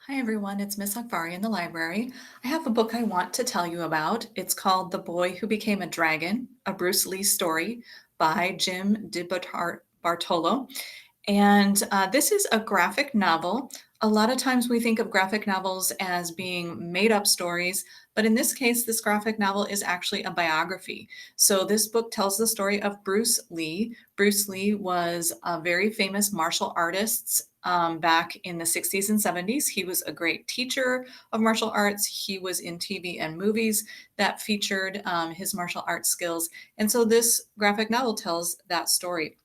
Hi everyone, it's Miss Akbari in the library. I have a book I want to tell you about. It's called The Boy Who Became a Dragon, a Bruce Lee story by Jim Bartolo. And this is a graphic novel. A lot of times we think of graphic novels as being made up stories, but in this case, this graphic novel is actually a biography. So this book tells the story of Bruce Lee. Bruce Lee was a very famous martial artist back in the 60s and 70s. He was a great teacher of martial arts. He was in TV and movies that featured his martial arts skills. And so this graphic novel tells that story.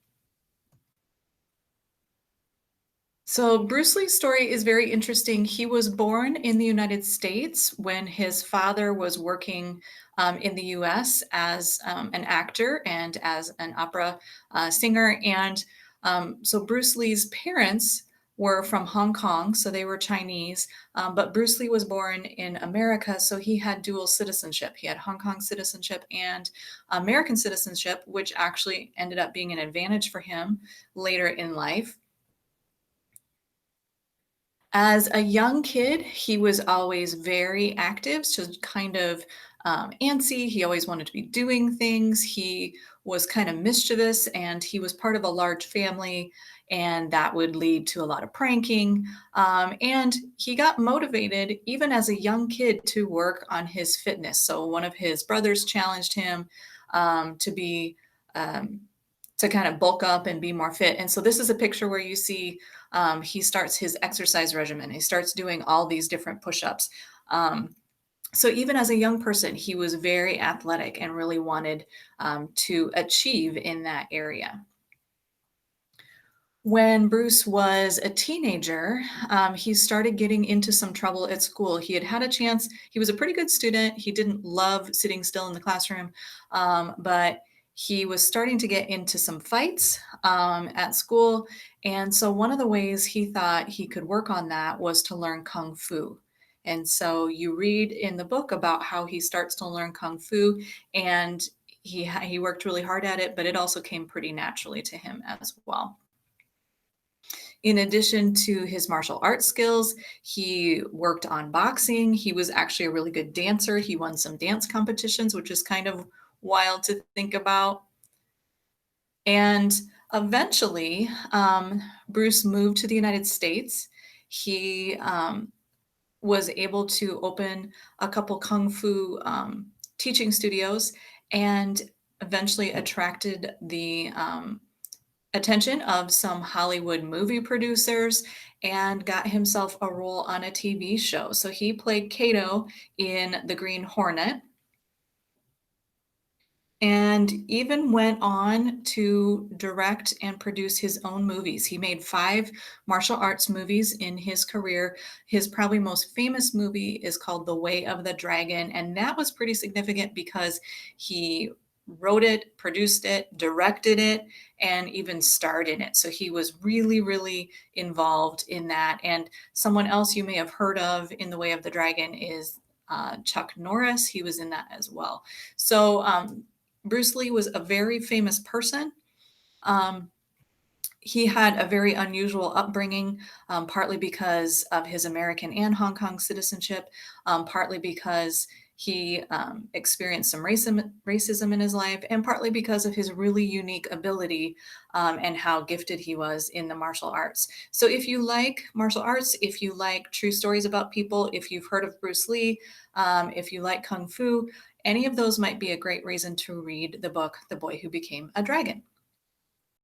So Bruce Lee's story is very interesting. He was born in the United States when his father was working in the US as an actor and as an opera singer. And so Bruce Lee's parents were from Hong Kong, so they were Chinese. But Bruce Lee was born in America, so he had dual citizenship. He had Hong Kong citizenship and American citizenship, which actually ended up being an advantage for him later in life. As a young kid, he was always very active, so kind of antsy. He always wanted to be doing things. He was kind of mischievous, and he was part of a large family, and that would lead to a lot of pranking. And he got motivated, even as a young kid, to work on his fitness. So one of his brothers challenged him to be. To kind of bulk up and be more fit. And so this is a picture where you see he starts his exercise regimen. He starts doing all these different push-ups. So even as a young person, he was very athletic and really wanted to achieve in that area. When Bruce was a teenager, he started getting into some trouble at school. He had had a chance. He was a pretty good student. He didn't love sitting still in the classroom, but he was starting to get into some fights at school. And so one of the ways he thought he could work on that was to learn Kung Fu. And so you read in the book about how he starts to learn Kung Fu, and he worked really hard at it, but it also came pretty naturally to him as well. In addition to his martial arts skills, he worked on boxing. He was actually a really good dancer. He won some dance competitions, which is kind of wild to think about. And eventually, Bruce moved to the United States. He was able to open a couple kung fu teaching studios and eventually attracted the attention of some Hollywood movie producers and got himself a role on a TV show. So he played Kato in The Green Hornet and even went on to direct and produce his own movies. He made 5 martial arts movies in his career. His probably most famous movie is called The Way of the Dragon, and that was pretty significant because he wrote it, produced it, directed it, and even starred in it. So he was really, really involved in that. And someone else you may have heard of in The Way of the Dragon is Chuck Norris. He was in that as well. So Bruce Lee was a very famous person. Um, he had a very unusual upbringing, partly because of his American and Hong Kong citizenship, partly because he experienced some racism in his life, and partly because of his really unique ability and how gifted he was in the martial arts. So, if you like martial arts, if you like true stories about people, if you've heard of Bruce Lee, if you like Kung Fu, any of those might be a great reason to read the book, The Boy Who Became a Dragon.